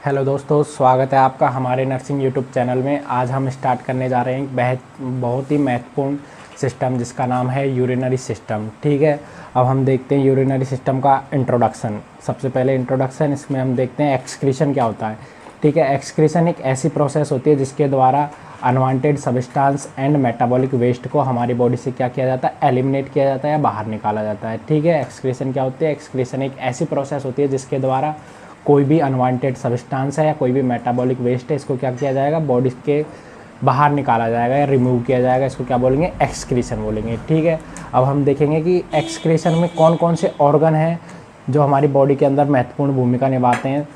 Hello दोस्तों, स्वागत है आपका हमारे नर्सिंग यूट्यूब चैनल में। आज हम स्टार्ट करने जा रहे हैं एक बहुत ही महत्वपूर्ण सिस्टम जिसका नाम है यूरिनरी सिस्टम। ठीक है, अब हम देखते हैं यूरिनरी सिस्टम का इंट्रोडक्शन। सबसे पहले इंट्रोडक्शन, इसमें हम देखते हैं एक्सक्रीशन क्या होता है। ठीक है, एक्सक्रीशन एक ऐसी प्रोसेस होती है जिसके द्वारा unwanted substance and metabolic waste को हमारी बॉडी से क्या किया जाता है, एलिमिनेट किया जाता है या बाहर निकाला जाता है। ठीक है, एक्सक्रीशन क्या होती है? एक्सक्रीशन एक ऐसी प्रोसेस होती है जिसके द्वारा कोई भी अनवांटेड सब्सटेंस है या कोई भी मेटाबॉलिक वेस्ट है, इसको क्या किया जाएगा, बॉडी के बाहर निकाला जाएगा या रिमूव किया जाएगा। इसको क्या बोलेंगे? एक्सक्रीशन बोलेंगे। ठीक है, अब हम देखेंगे कि एक्सक्रीशन में कौन कौन से ऑर्गन हैं जो हमारी बॉडी के अंदर महत्वपूर्ण भूमिका निभाते हैं।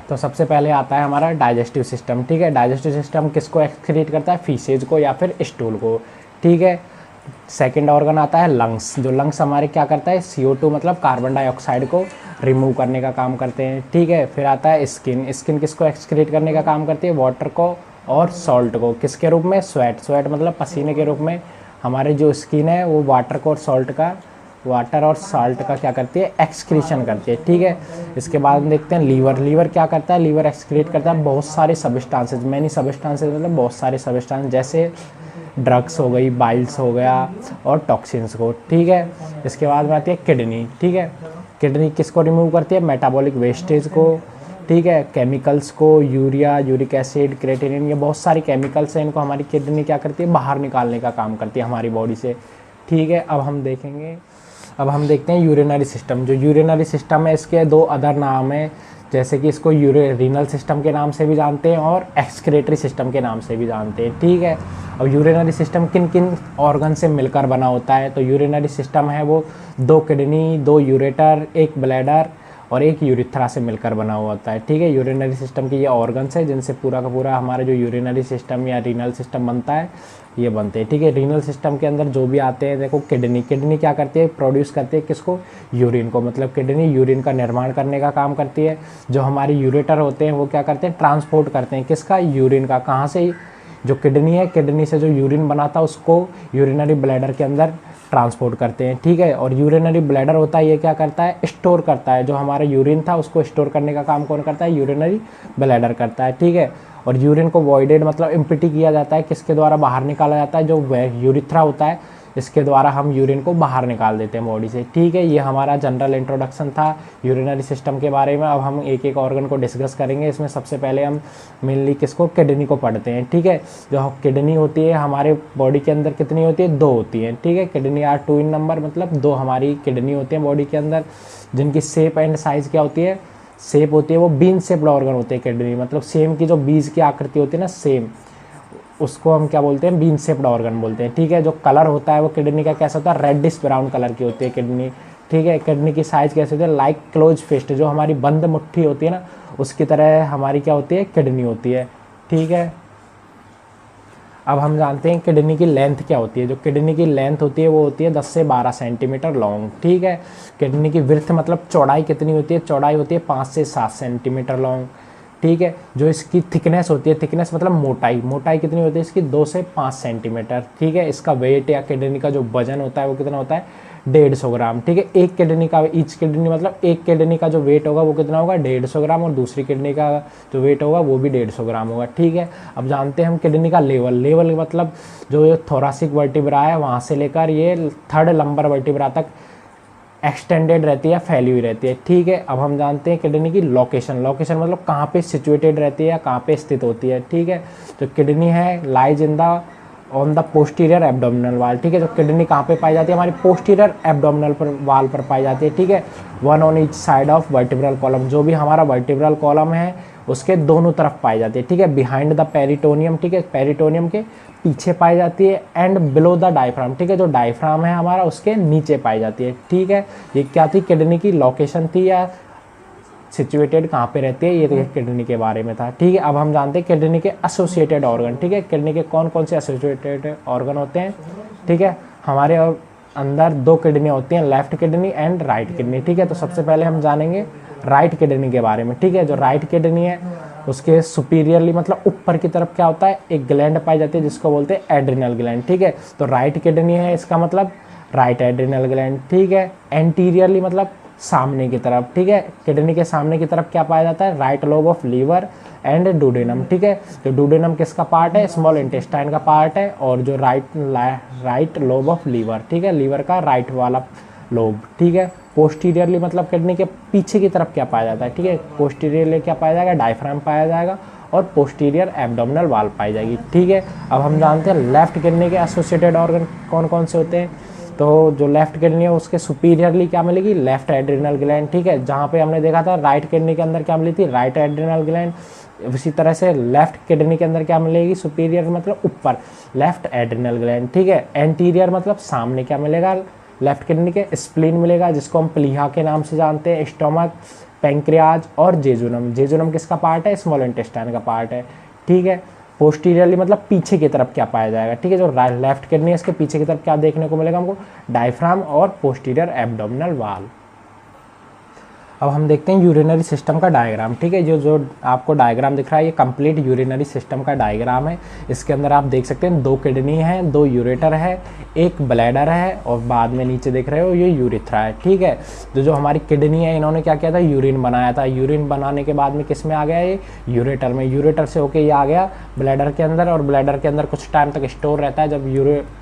तो सबसे पहले आता है हमारा डाइजेस्टिव सिस्टम। ठीक है, डाइजेस्टिव सिस्टम किसको एक्सक्रीट करता है? फीसेज को या फिर स्टूल को। ठीक है, सेकंड ऑर्गन आता है लंग्स। जो लंग्स हमारे क्या करता है, CO2 मतलब कार्बन डाइऑक्साइड को रिमूव करने का काम करते हैं। ठीक है, फिर आता है स्किन। स्किन किसको एक्सक्रीट करने का काम करती है? वाटर को और सॉल्ट को। किसके रूप में? स्वेट। स्वेट मतलब पसीने के रूप में हमारे जो स्किन है वो वाटर को और वाटर और सॉल्ट का क्या करती है? एक्सक्रीशन करती है। ठीक है, इसके बाद हम देखते हैं लीवर। लीवर क्या करता है? लीवर एक्सक्रीट करता है बहुत सारे सब्सटेंसेस, मैनी सब्सटेंसेस मतलब बहुत सारे सब्सटेंस, जैसे ड्रग्स हो गई, बाइल्स हो गया और टॉक्सिन्स को। ठीक है, इसके बाद में आती है किडनी। ठीक है, किडनी किसको रिमूव करती है? मेटाबॉलिक वेस्टेज को। ठीक है, केमिकल्स को, यूरिया, यूरिक एसिड, क्रेटिनिन, ये बहुत सारी केमिकल्स हैं, इनको हमारी किडनी क्या करती है? बाहर निकालने का काम करती है हमारी बॉडी से। ठीक है, अब हम देखते हैं यूरिनरी सिस्टम। जो यूरिनरी सिस्टम है इसके दो अदर नाम है, जैसे कि इसको रीनल सिस्टम के नाम से भी जानते हैं और एक्सक्रेटरी सिस्टम के नाम से भी जानते हैं। ठीक है, अब यूरिनरी सिस्टम किन किन ऑर्गन से मिलकर बना होता है? तो यूरिनरी सिस्टम है वो 2 किडनी, 2 यूरेटर, 1 ब्लैडर और 1 यूरिथ्रा से मिलकर बना हुआ होता है। ठीक है, यूरिनरी सिस्टम के ये ऑर्गन्स है जिनसे पूरा का पूरा हमारा जो यूरिनरी सिस्टम या रीनल सिस्टम बनता है, ये बनते हैं। ठीक है, रीनल सिस्टम के अंदर जो भी आते हैं, देखो किडनी क्या करती है? प्रोड्यूस करती है किसको? यूरिन को। मतलब किडनी यूरिन का निर्माण करने का काम करती है। जो हमारी यूरेटर होते हैं वो क्या करते हैं? ट्रांसपोर्ट करते हैं किसका? यूरिन का। कहाँ से? जो किडनी है, किडनी से जो यूरिन बनाता है उसको यूरिनरी ब्लैडर के अंदर ट्रांसपोर्ट करते हैं। ठीक है, और यूरिनरी ब्लैडर होता है, ये क्या करता है? स्टोर करता है। जो हमारा यूरिन था उसको स्टोर करने का काम कौन करता है? यूरिनरी ब्लैडर करता है। ठीक है, और यूरिन को वॉइडेड मतलब इम्पिटी किया जाता है, किसके द्वारा बाहर निकाला जाता है? जो यूरिथ्रा होता है, इसके द्वारा हम यूरिन को बाहर निकाल देते हैं बॉडी से। ठीक है, ये हमारा जनरल इंट्रोडक्शन था यूरिनरी सिस्टम के बारे में। अब हम एक एक ऑर्गन को डिस्कस करेंगे। इसमें सबसे पहले हम मेनली किसको? किडनी को पढ़ते हैं। ठीक है, जो किडनी होती है हमारे बॉडी के अंदर कितनी होती है? 2 होती हैं। ठीक है, किडनी आर 2 इन नंबर, मतलब 2 हमारी किडनी होती हैं बॉडी के अंदर, जिनकी शेप एंड साइज क्या होती है? शेप होती है वो बीन शेप्ड ऑर्गन होते हैं किडनी, मतलब सेम की जो बीज की आकृति होती है ना, सेम, उसको हम क्या बोलते हैं? बीन शेप्ड ऑर्गन बोलते हैं। ठीक है, जो कलर होता है वो किडनी का कैसा होता है? रेडिश ब्राउन कलर की होती है किडनी। ठीक है, किडनी की साइज कैसे होती है? लाइक क्लोज फिस्ट, जो हमारी बंद मुट्ठी होती है ना, उसकी तरह हमारी क्या होती है? किडनी होती है। ठीक है, अब हम जानते हैं किडनी की लेंथ क्या होती है। जो किडनी की लेंथ होती है वो होती है 10 से 12 सेंटीमीटर लॉन्ग। ठीक है, किडनी की विड्थ मतलब चौड़ाई कितनी होती है? चौड़ाई होती है 5 से 7 सेंटीमीटर लॉन्ग। ठीक है, जो इसकी थिकनेस होती है, थिकनेस मतलब मोटाई कितनी होती है इसकी? 2 से 5 सेंटीमीटर। ठीक है, इसका वेट या किडनी का जो वजन होता है वो कितना होता है? 150 ग्राम। ठीक है, एक किडनी का, ईच किडनी मतलब एक किडनी का जो वेट होगा वो कितना होगा? 150 ग्राम, और दूसरी किडनी का जो वेट होगा वो भी 150 ग्राम होगा। ठीक है, अब जानते हैं हम किडनी का लेवल मतलब जो थोरासिक वर्टिब्रा है वहाँ से लेकर ये 3rd लंबर वर्टिब्रा तक एक्सटेंडेड रहती है, फैली हुई रहती है। ठीक है, अब हम जानते हैं किडनी की लोकेशन मतलब कहाँ पे सिचुएटेड रहती है या कहाँ पे स्थित होती है। ठीक है, जो किडनी है lies in the on the posterior abdominal वाल। ठीक है, जो किडनी कहाँ पे पाई जाती है? हमारी पोस्टीरियर एब्डोमिनल वाल पर पाई जाती है। ठीक है, 1 on each side of vertebral column, जो भी हमारा वर्टिब्रल कॉलम है उसके दोनों तरफ पाई जाती है। ठीक है, बिहाइंड द पेरिटोनियम, ठीक है, पेरिटोनियम के पीछे पाई जाती है, एंड बिलो द डायफ्राम। ठीक है, जो डायफ्राम है हमारा उसके नीचे पाई जाती है। ठीक है, ये क्या थी? किडनी की लोकेशन थी या सिचुएटेड कहाँ पे रहती है, ये तो किडनी के बारे में था। ठीक है, अब हम जानते हैं किडनी के एसोसिएटेड ऑर्गन। ठीक है, किडनी के कौन कौन से एसोसिएटेड ऑर्गन होते हैं? ठीक है, हमारे अंदर 2 किडनी होती हैं, left kidney and right kidney. ठीक है, तो सबसे पहले हम जानेंगे राइट किडनी के बारे में। ठीक है, जो राइट किडनी है उसके सुपीरियरली मतलब ऊपर की तरफ क्या होता है? एक ग्लैंड पाई जाती है जिसको बोलते हैं एड्रिनल ग्लैंड। ठीक है, तो राइट किडनी है इसका मतलब राइट एड्रिनल ग्लैंड। ठीक है, एंटीरियरली मतलब सामने की तरफ, ठीक है। किडनी के सामने की तरफ क्या पाया जाता है, right lobe of liver and duodenum, ठीक है। जो डुडेनम किसका पार्ट है, स्मॉल इंटेस्टाइन का पार्ट है, और जो राइट लोब ऑफ लीवर, ठीक है, लीवर का राइट वाला लोब, ठीक है। पोस्टीरियरली मतलब किडनी के पीछे की तरफ क्या पाया जाता है, ठीक है, पोस्टीरियरली क्या पाया जाएगा, डायफ्राम पाया जाएगा, और पोस्टीरियर एब्डोमिनल वाल पाई जाएगी, ठीक है। अब हम जानते हैं लेफ्ट किडनी के एसोसिएटेड ऑर्गन कौन कौन से होते हैं। तो जो लेफ्ट किडनी है उसके सुपीरियरली क्या मिलेगी, लेफ्ट एड्रिनल ग्लैंड, ठीक है। जहाँ पे हमने देखा था राइट किडनी के अंदर क्या मिली थी, राइट एड्रिनल ग्लैंड, उसी तरह से लेफ्ट किडनी के अंदर क्या मिलेगी, सुपीरियर मतलब ऊपर, लेफ्ट एड्रिनल ग्लैंड, ठीक है। एंटीरियर मतलब सामने क्या मिलेगा, लेफ्ट किडनी के स्प्लीन मिलेगा, जिसको हम प्लीहा के नाम से जानते हैं, स्टोमक, पैंक्रियाज और जेजुनम। जेजुनम किसका पार्ट है, स्मॉल इंटेस्टाइन का पार्ट है, ठीक है। पोस्टीरियरली मतलब पीछे की तरफ क्या पाया जाएगा, ठीक है। जो लेफ्ट किडनी है इसके पीछे की तरफ क्या देखने को मिलेगा हमको, डायफ्राम और पोस्टीरियर एब्डोमिनल वाल। अब हम देखते हैं यूरिनरी सिस्टम का डायग्राम, ठीक है। जो आपको डायग्राम दिख रहा है ये कंप्लीट यूरिनरी सिस्टम का डायग्राम है। इसके अंदर आप देख सकते हैं 2 किडनी है, 2 यूरेटर है, एक ब्लैडर है, और बाद में नीचे देख रहे हो ये यूरिथ्रा है, ठीक है। जो हमारी किडनी है इन्होंने क्या किया था, यूरिन बनाया था। यूरिन बनाने के बाद में किस में आ गया, ये यूरेटर में, यूरेटर से होके ये आ गया ब्लैडर के अंदर, और ब्लैडर के अंदर कुछ टाइम तक स्टोर रहता है। जब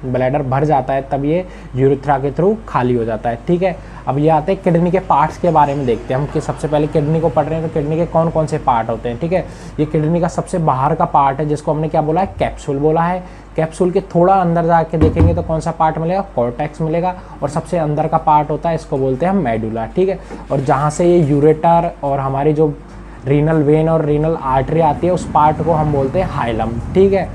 ब्लैडर भर जाता है तब ये यूरिथ्रा के थ्रू खाली हो जाता है, ठीक है। अब ये आते हैं किडनी के पार्ट्स के बारे में देखते हैं हम, कि सबसे पहले किडनी को पढ़ रहे हैं तो किडनी के कौन कौन से पार्ट होते हैं, ठीक है। ये किडनी का सबसे बाहर का पार्ट है, जिसको हमने क्या बोला है, कैप्सूल बोला है। कैप्सूल के थोड़ा अंदर जाके देखेंगे तो कौन सा पार्ट मिलेगा, कॉर्टेक्स मिलेगा, और सबसे अंदर का पार्ट होता है इसको बोलते हैं हम मेडुला, ठीक है। और जहाँ से ये यूरेटर और हमारी जो रीनल वेन और रीनल आर्टरी आती है उस पार्ट को हम बोलते हैं हाइलम, ठीक है।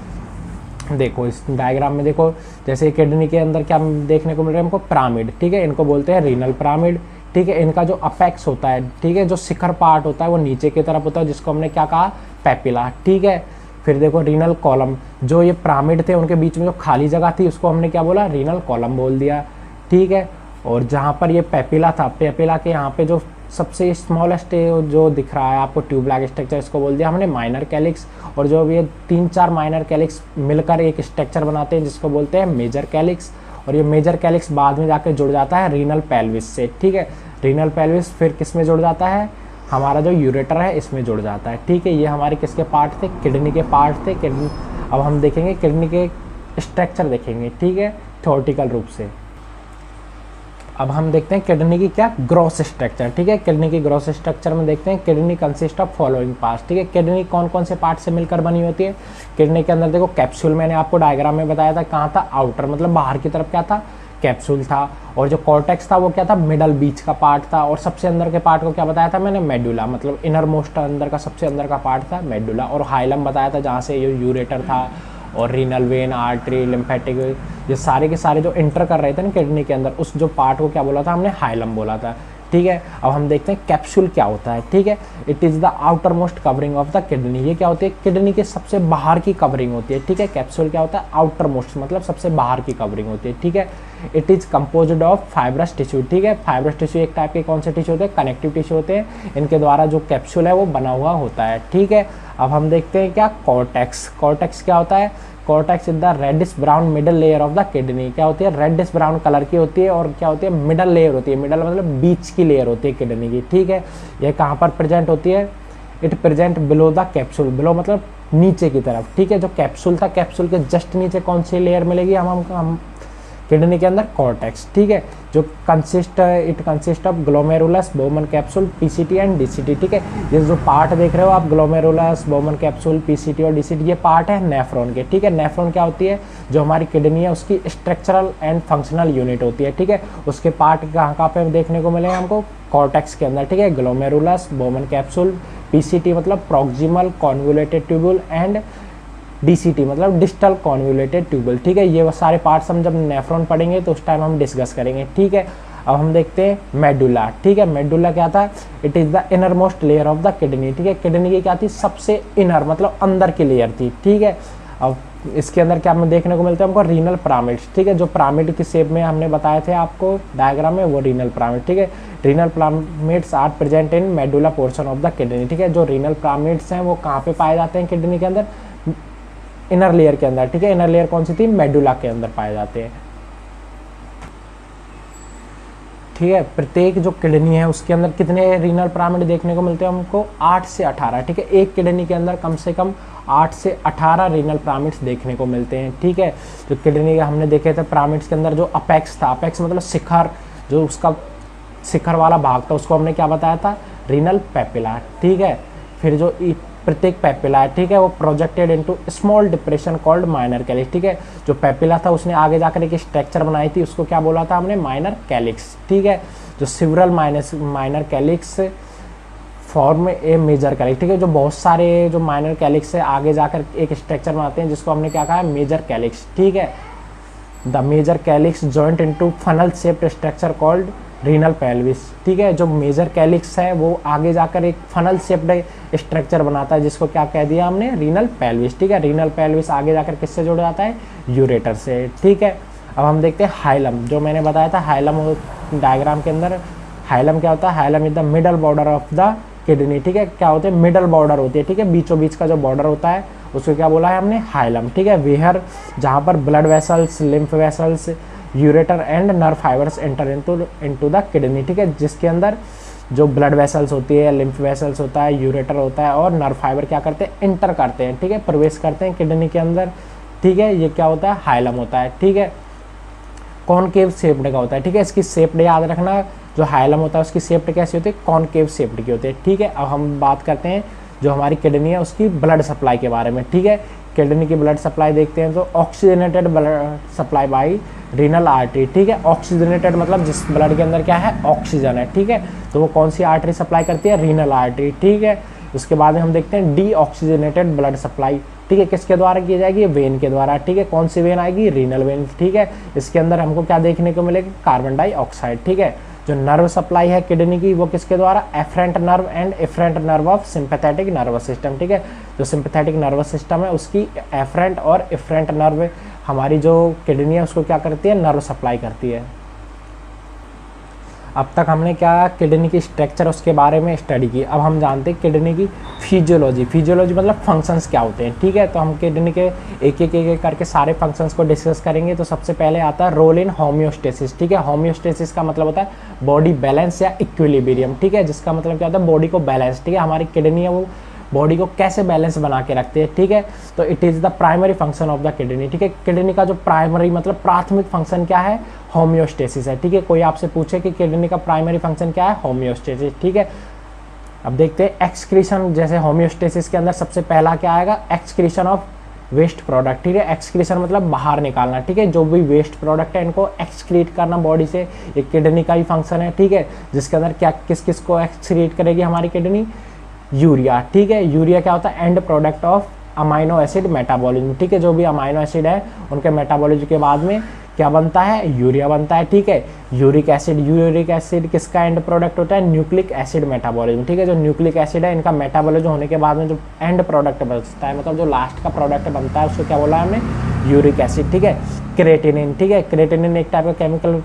देखो इस डायग्राम में देखो, जैसे किडनी के अंदर क्या देखने को मिल रहा है हमको, पिरामिड, ठीक है, इनको बोलते हैं रीनल पिरामिड, ठीक है। इनका जो अपेक्स होता है, ठीक है, जो शिखर पार्ट होता है वो नीचे की तरफ होता है, जिसको हमने क्या कहा, पेपिला, ठीक है। फिर देखो रीनल कॉलम, जो ये पिरामिड थे उनके बीच में जो खाली जगह थी उसको हमने क्या बोला, रीनल कॉलम बोल दिया, ठीक है। और जहाँ पर ये पेपिला था, पेपिला के यहाँ पे जो सबसे स्मॉलेस्ट जो दिख रहा है आपको ट्यूब लाइक स्ट्रक्चर, इसको बोल दिया हमने माइनर कैलिक्स। और जो ये 3-4 माइनर कैलिक्स मिलकर एक स्ट्रक्चर बनाते हैं जिसको बोलते हैं मेजर कैलिक्स। और ये मेजर कैलिक्स बाद में जाकर जुड़ जाता है रीनल पेल्विस से, ठीक है। रीनल पेल्विस फिर किस में जुड़ जाता है, हमारा जो यूरेटर है इसमें जुड़ जाता है, ठीक है। ये हमारे किसके पार्ट थे, किडनी के पार्ट थे। किडनी अब हम देखेंगे किडनी के स्ट्रक्चर देखेंगे, ठीक है, थ्योरेटिकल रूप से। अब हम देखते हैं किडनी की क्या ग्रॉस स्ट्रक्चर, ठीक है। किडनी की ग्रॉस स्ट्रक्चर में देखते हैं kidney consist of following parts, ठीक है। किडनी कौन कौन से पार्ट से मिलकर बनी होती है, किडनी के अंदर देखो कैप्सूल, मैंने आपको डायग्राम में बताया था कहाँ था, आउटर मतलब बाहर की तरफ क्या था, कैप्सूल था। और जो कॉर्टेक्स था वो क्या था, मिडल बीच का पार्ट था। और सबसे अंदर के पार्ट को क्या बताया था मैंने, मेडुला, मतलब इनर मोस्ट अंदर का सबसे अंदर का पार्ट था मेडुला। और हाइलम बताया था जहाँ से ये यूरेटर था, और रीनल वेन, आर्टरी, लिम्फेटिक, ये सारे के सारे जो इंटर कर रहे थे ना किडनी के अंदर, उस जो पार्ट को क्या बोला था हमने, हाइलम बोला था, ठीक है। अब हम देखते हैं कैप्सूल क्या होता है, ठीक है। It is the outer most covering of the kidney, ये क्या होती है, किडनी के सबसे बाहर की कवरिंग होती है, ठीक है। कैप्सूल क्या होता है, आउटर मोस्ट मतलब सबसे बाहर की कवरिंग होती है, ठीक है। It is composed of fibrous tissue, ठीक है। फाइब्रस टिश्यू एक टाइप के कौन से टिश्यू होते हैं, कनेक्टिव टिश्यू होते हैं, इनके द्वारा जो कैप्सूल है वो बना हुआ होता है, ठीक है। अब हम देखते हैं क्या, कॉर्टेक्स। कॉर्टेक्स क्या होता है, cortex is the reddish brown middle layer of the kidney, क्या होती है, रेडिश ब्राउन कलर की होती है, और क्या होती है, मिडल लेयर होती है, मिडल मतलब बीच की लेयर होती है किडनी की, ठीक है। ये कहाँ पर प्रेजेंट होती है, it present below the capsule, below मतलब नीचे की तरफ, ठीक है। जो कैप्सूल था, कैप्सूल के जस्ट नीचे कौन सी लेयर मिलेगी हम किडनी के अंदर, कॉर्टेक्स, ठीक है। जो it consist of glomerulus, Bowman capsule, PCT and DCT, ठीक है। ये जो पार्ट देख रहे हो आप, ग्लोमेरुलस, बोमन कैप्सूल, पीसीटी और डीसीटी, ये पार्ट है नेफ्रॉन के, ठीक है। नेफ्रॉन क्या होती है, जो हमारी किडनी है उसकी स्ट्रक्चरल एंड फंक्शनल यूनिट होती है, ठीक है। उसके पार्ट कहाँ पे देखने को मिलेगा हमको, कॉर्टेक्स के अंदर, ठीक है। ग्लोमेरुलस, बोमन कैप्सूल, पीसीटी मतलब proximal convoluted tubule, and DCT मतलब डिस्टल कॉन्वोल्यूटेड ट्यूबल, ठीक है। ये वो सारे पार्ट्स हम जब नेफ्रॉन पढ़ेंगे तो उस टाइम हम डिस्कस करेंगे, ठीक है। अब हम देखते हैं मेडुला, ठीक है। मेडुला क्या था, it is the inner most layer of the kidney, ठीक है। किडनी की क्या थी, सबसे इनर मतलब अंदर की लेयर थी, ठीक है। अब इसके अंदर क्या हमें देखने को मिलता है हमको, रीनल पिरामिड्स, ठीक है। जो पिरामिड की शेप में हमने बताए थे आपको डायग्राम में, वो रीनल पिरामिड, ठीक है। Renal pyramids are present in medulla portion of the kidney, ठीक है। जो रीनल पिरामिड्स हैं वो कहाँ पे पाए जाते हैं किडनी के अंदर, इनर लेयर के अंदर, ठीक है। इनर लेयर कौन सी थी, मेडुला के अंदर पाए जाते हैं। ठीक है। प्रत्येक जो किडनी है उसके अंदर कितने रीनल पिरामिड देखने को मिलते हैं हमको? 8 से 18, ठीक है। एक किडनी के अंदर कम से कम 8 से 18 रीनल पिरामिड्स देखने को मिलते हैं, ठीक है। जो किडनी का हमने देखे थे पिरामिड्स के अंदर जो अपेक्स था, अपेक्स मतलब शिखर, जो उसका शिखर वाला भाग था उसको हमने क्या बताया था? रीनल पेपिला, ठीक है। फिर जो प्रत्येक पेपिला है, ठीक है, वो projected into small depression called minor calyx, ठीक है। जो पेपिला था उसने आगे जाकर एक स्ट्रक्चर बनाई थी, उसको क्या बोला था हमने? माइनर कैलिक्स, ठीक है। जो सिवरल माइनर कैलिक्स फॉर्म ए मेजर कैलिक्स, ठीक है। जो बहुत सारे जो माइनर कैलिक्स है आगे जाकर एक स्ट्रक्चर बनाते हैं जिसको हमने क्या कहा है? मेजर कैलिक्स, ठीक है। The major calyx joint into funnel shaped structure called renal pelvis, ठीक है। जो मेजर कैलिक्स है वो आगे जाकर एक फनल शेप्ड स्ट्रक्चर बनाता है जिसको क्या कह दिया हमने? रीनल पेल्विस, ठीक है। रीनल पेल्विस आगे जाकर किससे जुड़ जाता है? यूरेटर से, ठीक है। अब हम देखते हैं हाइलम, जो मैंने बताया था हाइलम डायग्राम के अंदर। हाइलम क्या होता है? Hilum is the middle border of the kidney, ठीक है। क्या होते हैं? मिडल बॉर्डर होती है, ठीक है। बीचों बीच का जो बॉर्डर होता है उसको क्या बोला है हमने? हाइलम, ठीक है। वेयर जहाँ पर blood vessels, lymph vessels, ureter and nerve fibres enter into the kidney, ठीक है। जिसके अंदर जो ब्लड वेसल्स होती है, लिम्फ वेसल्स होता है, यूरेटर होता है और नर्व फाइबर क्या करते हैं? एंटर करते हैं, ठीक है, प्रवेश करते हैं किडनी के अंदर, ठीक है। ये क्या होता है? हाइलम होता है, ठीक है। कॉनकेव शेप्ड का होता है, ठीक है। इसकी शेप्ड याद रखना, जो हाइलम होता है उसकी शेप्ड कैसी होती है? कॉनकेव शेप्ड की होती है, ठीक है। अब हम बात करते हैं जो हमारी किडनी है उसकी ब्लड सप्लाई के बारे में, ठीक है। किडनी की ब्लड सप्लाई देखते हैं तो oxygenated blood supply by renal artery, ठीक है। ऑक्सीजनेटेड मतलब जिस ब्लड के अंदर क्या है? ऑक्सीजन है, ठीक है। तो वो कौन सी आर्टरी सप्लाई करती है? रीनल आर्टरी, ठीक है। उसके बाद में हम देखते हैं डी ऑक्सीजनेटेड ब्लड सप्लाई, ठीक है। किसके द्वारा की जाएगी? वेन के द्वारा, ठीक है। कौन सी वेन आएगी? रीनल वेन, ठीक है। इसके अंदर हमको क्या देखने को मिलेगा? कार्बन डाइऑक्साइड, ठीक है। जो नर्व सप्लाई है किडनी की वो किसके द्वारा? Efferent nerve and efferent nerve of sympathetic nervous system, ठीक है। जो सिंपैथेटिक नर्वस सिस्टम है उसकी एफरेंट और एफरेंट नर्व हमारी जो किडनी है उसको क्या करती है? नर्व सप्लाई करती है। अब तक हमने क्या किडनी की स्ट्रक्चर उसके बारे में स्टडी की। अब हम जानते हैं किडनी की फिजियोलॉजी। फिजियोलॉजी मतलब फंक्शंस क्या होते हैं, ठीक है। तो हम किडनी के एक करके सारे फंक्शंस को डिस्कस करेंगे। तो सबसे पहले आता है रोल इन होम्योस्टेसिस, ठीक है। होम्योस्टेसिस का मतलब होता है बॉडी बैलेंस या इक्विलिब्रियम, ठीक है। जिसका मतलब क्या होता है? बॉडी को बैलेंस, ठीक है। हमारी किडनी है वो बॉडी को कैसे बैलेंस बना के रखते हैं, ठीक है। तो it is the primary function of the kidney, ठीक है। किडनी का जो प्राइमरी मतलब प्राथमिक फंक्शन क्या है? होम्योस्टेसिस है, ठीक है। कोई आपसे पूछे कि किडनी का प्राइमरी फंक्शन क्या है? होम्योस्टेसिस, ठीक है। अब देखते हैं एक्सक्रीशन। जैसे होम्योस्टेसिस के अंदर सबसे पहला क्या आएगा? एक्सक्रीशन ऑफ वेस्ट प्रोडक्ट, ठीक है। एक्सक्रीशन मतलब बाहर निकालना, ठीक है। जो भी वेस्ट प्रोडक्ट है इनको एक्सक्रीट करना बॉडी से, ये किडनी का ही फंक्शन है, ठीक है। जिसके अंदर क्या किस किस को एक्सक्रीट करेगी हमारी किडनी? यूरिया, ठीक है। यूरिया क्या होता है? And product of amino acid metabolism, ठीक है। जो भी अमाइनो एसिड है उनके मेटाबॉलिज्म के बाद में क्या बनता है? यूरिया बनता है, ठीक है। यूरिक एसिड किसका एंड प्रोडक्ट होता है? न्यूक्लिक एसिड मेटाबॉलिज्म, ठीक है। जो न्यूक्लिक एसिड है इनका मेटाबॉलिज्म होने के बाद में जो एंड प्रोडक्ट बचता है, मतलब जो लास्ट का प्रोडक्ट बनता है, उसको क्या बोला है हमने? यूरिक एसिड, ठीक है। क्रेटिनिन, ठीक है। क्रेटिनिन एक टाइप का केमिकल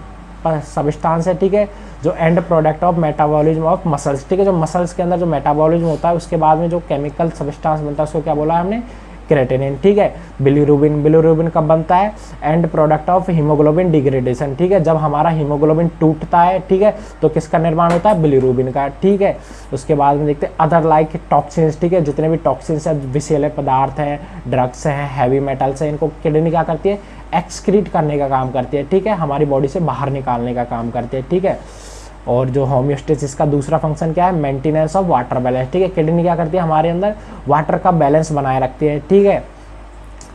सब्सटेंस है, ठीक है। जो and product of metabolism of muscles, ठीक है। जो मसल्स के अंदर जो मेटाबॉलिज्म होता है उसके बाद में जो केमिकल सब्सटेंस बनता है उसको क्या बोला है हमने? क्रेटिनिन, ठीक है। बिलिरुबिन कब बनता है? And product of haemoglobin degradation, ठीक है। जब हमारा हीमोग्लोबिन टूटता है, ठीक है, तो किसका निर्माण होता है? बिलिरुबिन का, ठीक है। उसके बाद में देखते हैं अदर लाइक टॉक्सिन्स, ठीक है। जितने भी टॉक्सिन्स है, विषैले पदार्थ हैं, ड्रग्स हैं, हैवी मेटल्स हैं, इनको किडनी क्या करती है? एक्सक्रीट करने का काम करती है, ठीक है। हमारी बॉडी से बाहर निकालने का काम करती है, ठीक है। और जो होम्योस्टेसिस का दूसरा फंक्शन क्या है? मेंटेनेंस ऑफ वाटर बैलेंस, ठीक है। किडनी क्या करती है? हमारे अंदर वाटर का बैलेंस बनाए रखती है, ठीक है।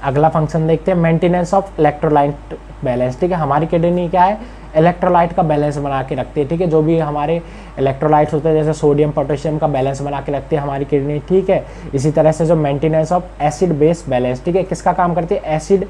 अगला फंक्शन देखते हैं मेंटेनेंस ऑफ इलेक्ट्रोलाइट बैलेंस, ठीक है। हमारी किडनी क्या है? इलेक्ट्रोलाइट का बैलेंस बना के रखती है, ठीक है। जो भी हमारे इलेक्ट्रोलाइट्स होते हैं जैसे सोडियम पोटेशियम का बैलेंस बना के रखती है हमारी किडनी, ठीक है। इसी तरह से जो maintenance of acid base balance, ठीक है, किसका काम करती है? एसिड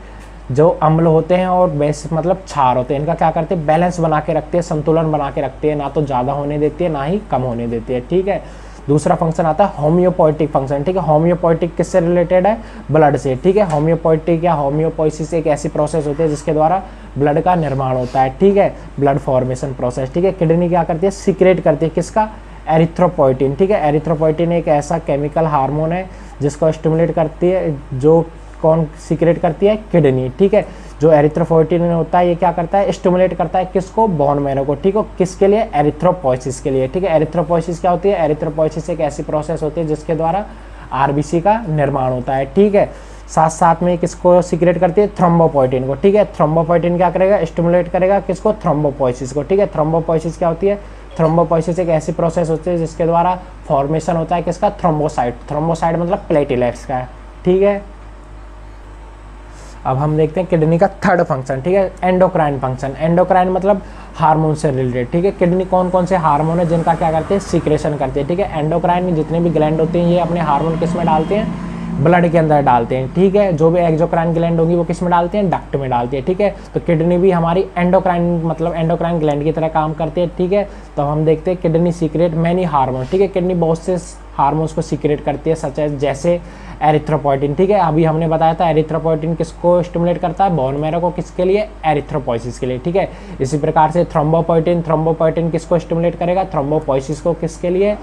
जो अम्ल होते हैं और बेस मतलब क्षार होते हैं, इनका क्या करते हैं? बैलेंस बना के रखते हैं, संतुलन बना के रखते हैं, ना तो ज़्यादा होने देती है ना ही कम होने देती है, ठीक है। दूसरा फंक्शन आता है होम्योपोइटिक फंक्शन, ठीक है। होम्योपोइटिक किससे रिलेटेड है? ब्लड से, ठीक है। होम्योपोइटिक या होम्योपोइसिस एक ऐसी प्रोसेस होती है जिसके द्वारा ब्लड का निर्माण होता है, ठीक है। ब्लड फॉर्मेशन प्रोसेस, ठीक है। किडनी क्या करती है? सीक्रेट करती है किसका? एरिथ्रोपोइटिन, ठीक है। एरिथ्रोपोइटिन एक ऐसा केमिकल हार्मोन है जिसको स्टिमुलेट करती है, जो कौन सीक्रेट करती है? किडनी, ठीक है। जो एरिथ्रोपोइटिन होता है ये क्या करता है? स्टिमुलेट करता है किसको? बोन मैरो को, ठीक है। किसके लिए? एरिथ्रोपोइसिस के लिए, ठीक है। एरिथ्रोपोइसिस क्या होती है? एरिथ्रोपोइसिस एक ऐसी प्रोसेस होती है जिसके द्वारा आरबीसी का निर्माण होता है, ठीक है। साथ साथ में किसको सीक्रेट करती है? थ्रोम्बोपोइटिन को, ठीक है। थ्रोम्बोपोइटिन क्या करेगा? स्टिमुलेट करेगा किसको? थ्रोम्बोपोइसिस को, ठीक है। थ्रोम्बोपोइसिस क्या होती है? थ्रोम्बोपोइसिस एक ऐसी प्रोसेस होती है जिसके द्वारा फॉर्मेशन होता है किसका? थ्रोम्बोसाइट। थ्रोम्बोसाइट मतलब प्लेटलेट्स का, ठीक है। अब हम देखते हैं किडनी का थर्ड फंक्शन, ठीक है, एंडोक्राइन फंक्शन। एंडोक्राइन मतलब हार्मोन से रिलेटेड, ठीक है। किडनी कौन कौन से हार्मोन है जिनका क्या करते हैं? सीक्रेशन करते हैं, ठीक है। एंडोक्राइन में जितने भी ग्लैंड होते हैं ये अपने हार्मोन किस में डालते हैं? ब्लड के अंदर डालते हैं, ठीक है। जो भी एक्सोक्राइन ग्लैंड होगी वो किस में डालते हैं? डक्ट में डालती है, ठीक है। तो किडनी भी हमारी एंडोक्राइन मतलब एंडोक्राइन ग्लैंड की तरह काम करती है, ठीक है। तो हम देखते हैं किडनी सीक्रेट मैनी हार्मोन, ठीक है। किडनी बहुत से हार्मोन्स को सीक्रेट करती है सच जैसे एरिथ्रोपोइटिन, ठीक है। अभी हमने बताया था एरिथ्रोपोइटिन किसको स्टिमुलेट करता है? बोन मैरो को, किसके लिए? एरिथ्रोपोइसिस के लिए, ठीक है। इसी प्रकार से थ्रोम्बोपोइटिन किसको स्टिमुलेट करेगा? थ्रोम्बोपोइसिस को, किसके लिए?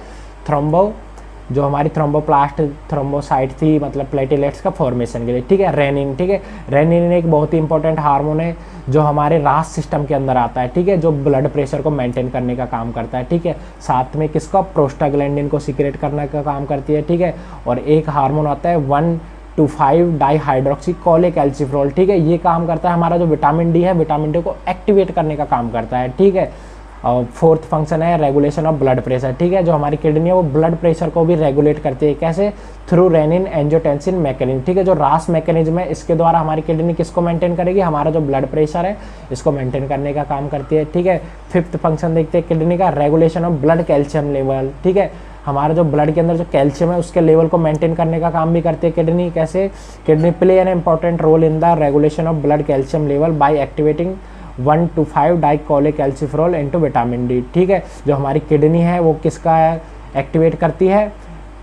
जो हमारी थ्रोम्बोप्लास्ट थ्रोम्बोसाइट थी मतलब प्लेटलेट्स का फॉर्मेशन के लिए, ठीक है। रेनिन, ठीक है। रेनिन एक बहुत ही इंपॉर्टेंट हार्मोन है जो हमारे रास सिस्टम के अंदर आता है, ठीक है, जो ब्लड प्रेशर को मेंटेन करने का काम करता है, ठीक है। साथ में किसका? प्रोस्टाग्लैंडिन को सीक्रेट करने का काम करती है, ठीक है। और एक हार्मोन आता है 1,2,5 डाईहाइड्रोक्सी कोलेकैल्सिफेरॉल, ठीक है। ये काम करता है हमारा जो विटामिन डी है, विटामिन डी को एक्टिवेट करने का काम करता है, ठीक है। और फोर्थ फंक्शन है रेगुलेशन ऑफ ब्लड प्रेशर, ठीक है। जो हमारी किडनी है वो ब्लड प्रेशर को भी रेगुलेट करती है, कैसे? थ्रू रेनिन एंजियोटेंसिन मैकेनिज्म, ठीक है। जो रास मैकेनिज्म है इसके द्वारा हमारी किडनी किसको मेंटेन करेगी? हमारा जो ब्लड प्रेशर है इसको मेंटेन करने का काम करती है, ठीक है। फिफ्थ फंक्शन देखते हैं किडनी का, regulation of blood calcium level, ठीक है। हमारा जो ब्लड के अंदर जो कैल्शियम है उसके लेवल को मेंटेन करने का काम भी करती है किडनी, कैसे? Kidney play an important role in the regulation of blood calcium level by activating 1,2,5 dicholecalciferol into vitamin D, ठीक है। जो हमारी किडनी है वो किसका एक्टिवेट करती है?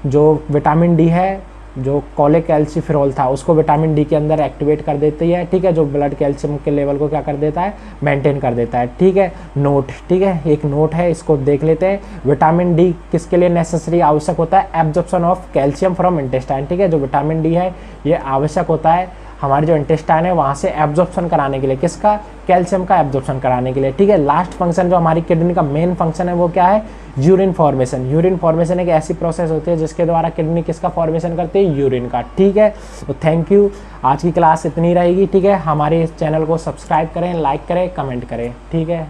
जो विटामिन डी है, जो कोलेकैल्सिफेरॉल था उसको विटामिन डी के अंदर एक्टिवेट कर देती है, ठीक है। जो ब्लड कैल्शियम के लेवल को क्या कर देता है? मेंटेन कर देता है, ठीक है। नोट, ठीक है, एक नोट है इसको देख लेते हैं। विटामिन डी किसके लिए नेसेसरी आवश्यक होता है? Absorption of calcium from intestine, ठीक है। जो विटामिन डी है ये आवश्यक होता है हमारे जो इंटेस्टाइन है वहाँ से एब्जॉर्प्शन कराने के लिए, किसका? कैल्शियम का एब्जॉर्प्शन कराने के लिए, ठीक है। लास्ट फंक्शन जो हमारी किडनी का मेन फंक्शन है वो क्या है? Urine formation. यूरिन फॉर्मेशन एक ऐसी प्रोसेस होती है जिसके द्वारा किडनी किसका फॉर्मेशन करती है? यूरिन का, ठीक है। तो थैंक यू, आज की क्लास इतनी रहेगी, ठीक है। हमारे इस चैनल को सब्सक्राइब करें, लाइक करें, कमेंट करें, ठीक है।